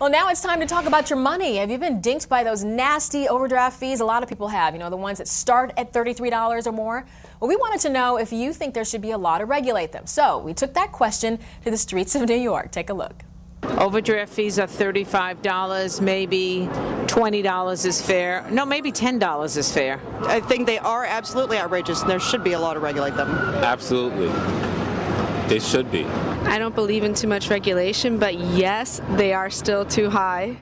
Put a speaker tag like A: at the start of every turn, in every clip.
A: Well, now it's time to talk about your money. Have you been dinked by those nasty overdraft fees? A lot of people have, the ones that start at $33 or more. Well, we wanted to know if you think there should be a law to regulate them. So we took that question to the streets of New York. Take a look.
B: Overdraft fees are $35, maybe $20 is fair. No, maybe $10 is fair.
C: I think they are absolutely outrageous, and there should be a law to regulate them.
D: Absolutely. They should be.
E: I don't believe in too much regulation, but yes, they are still too high.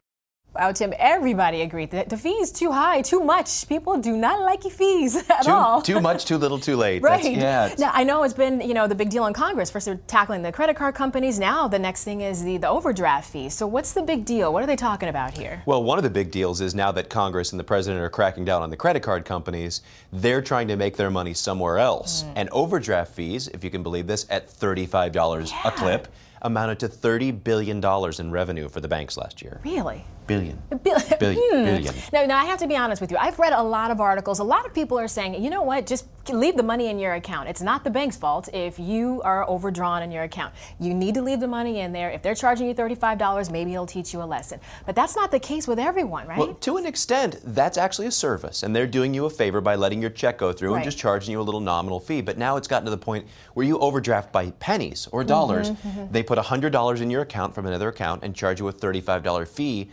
A: Wow, Tim, everybody agreed that the fee is too high, too much. People do not like your fees at all.
F: Too much, too little, too late.
A: Right. Now, I know it's been, the big deal in Congress. First, they're tackling the credit card companies. Now, the next thing is the overdraft fees. So what's the big deal? What are they talking about here?
F: Well, one of the big deals is now that Congress and the president are cracking down on the credit card companies, they're trying to make their money somewhere else. And overdraft fees, if you can believe this, at $35 a clip, amounted to $30 billion in revenue for the banks last year.
A: Really?
F: Billion.
A: Billion. Now, I have to be honest with you. I've read a lot of articles. A lot of people are saying, you know what, just leave the money in your account. It's not the bank's fault if you are overdrawn in your account. You need to leave the money in there. If they're charging you $35, maybe it'll teach you a lesson. But that's not the case with everyone, right?
F: Well, to an extent, that's actually a service, and they're doing you a favor by letting your check go through and just charging you a little nominal fee. But now it's gotten to the point where you overdraft by pennies or dollars. They put $100 in your account from another account and charge you a $35 fee.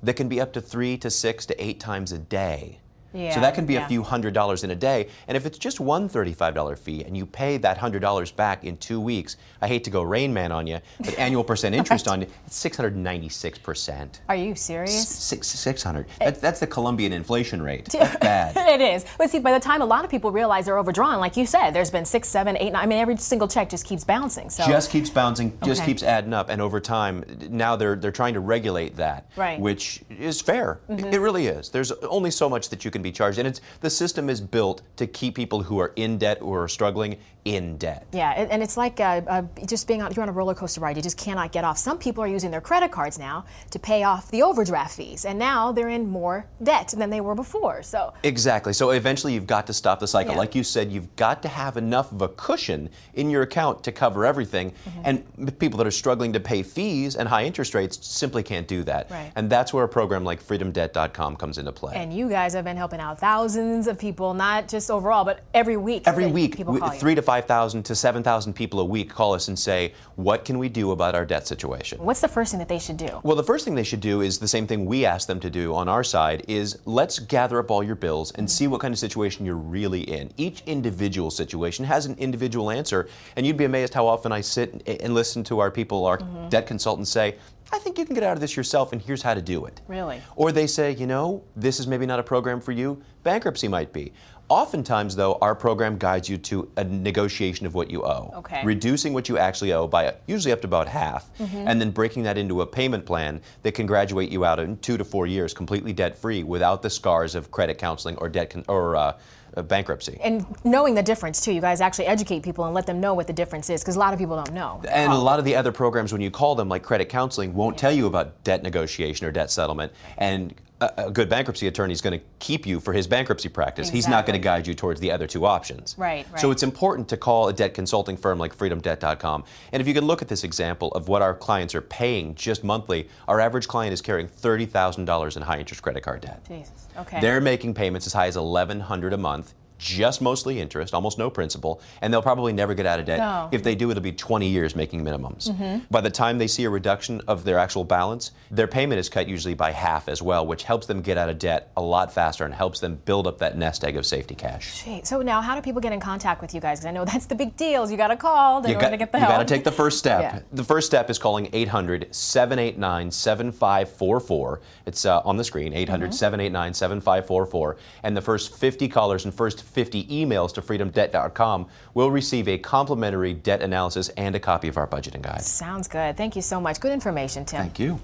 F: That can be up to 3 to 6 to 8 times a day. So that can be a few $100s in a day. And if it's just one $35 fee and you pay that $100 back in 2 weeks, I hate to go Rain Man on you, but annual percent interest on you, it's 696%.
A: Are you serious?
F: 600. That's the Colombian inflation rate. That's bad.
A: It is. But see, by the time a lot of people realize they're overdrawn, like you said, there's been 6, 7, 8, 9. I mean, every single check just keeps bouncing. So
F: just keeps bouncing, just keeps adding up, and over time, now they're trying to regulate that, which is fair. It really is. There's only so much that you can be charged, and the system is built to keep people who are in debt or are struggling in debt.
A: Yeah, and it's like just you're on a roller coaster ride. You just cannot get off. Some people are using their credit cards now to pay off the overdraft fees, and now they're in more debt than they were before. So
F: exactly. So eventually, you've got to stop the cycle. Like you said, you've got to have enough of a cushion in your account to cover everything. And people that are struggling to pay fees and high interest rates simply can't do that. And that's where a program like freedomdebt.com comes into play.
A: And you guys have been helping out thousands of people, not just overall, but every week.
F: Every week,
A: people call you.
F: 3,000 to 5,000 to 7,000 people a week call us and say, what can we do about our debt situation?
A: What's the first thing that they should do?
F: Well, the first thing they should do is the same thing we ask them to do on our side, is let's gather up all your bills and see what kind of situation you're really in. Each individual situation has an individual answer, and you'd be amazed how often I sit and listen to our people, our debt consultants say, I think you can get out of this yourself, and here's how to do it.
A: Really?
F: Or they say, this is maybe not a program for you, bankruptcy might be. Oftentimes, though, our program guides you to a negotiation of what you owe, reducing what you actually owe by usually up to about half, and then breaking that into a payment plan that can graduate you out in 2 to 4 years completely debt-free without the scars of credit counseling or bankruptcy.
A: And knowing the difference, too. You guys actually educate people and let them know what the difference is, because a lot of people don't know.
F: And a lot of the other programs, when you call them, like credit counseling, won't tell you about debt negotiation or debt settlement. And a good bankruptcy attorney is going to keep you for his bankruptcy practice. He's not going to guide you towards the other two options. So it's important to call a debt consulting firm like freedomdebt.com. And if you can look at this example of what our clients are paying just monthly, our average client is carrying $30,000 in high interest credit card debt.
A: Jesus.
F: They're making payments as high as $1,100 a month. Just mostly interest, almost no principal, and they'll probably never get out of debt. If they do, it'll be 20 years making minimums. By the time they see a reduction of their actual balance, their payment is cut usually by half as well, which helps them get out of debt a lot faster and helps them build up that nest egg of safety cash.
A: So now, how do people get in contact with you guys? Because I know that's the big deal. You got to call in order to get the help.
F: You got to take the first step. The first step is calling 800-789-7544. It's on the screen, 800-789-7544. And the first 50 callers and first 50 emails to freedomdebt.com will receive a complimentary debt analysis and a copy of our budgeting guide.
A: Sounds good. Thank you so much. Good information, Tim.
F: Thank you.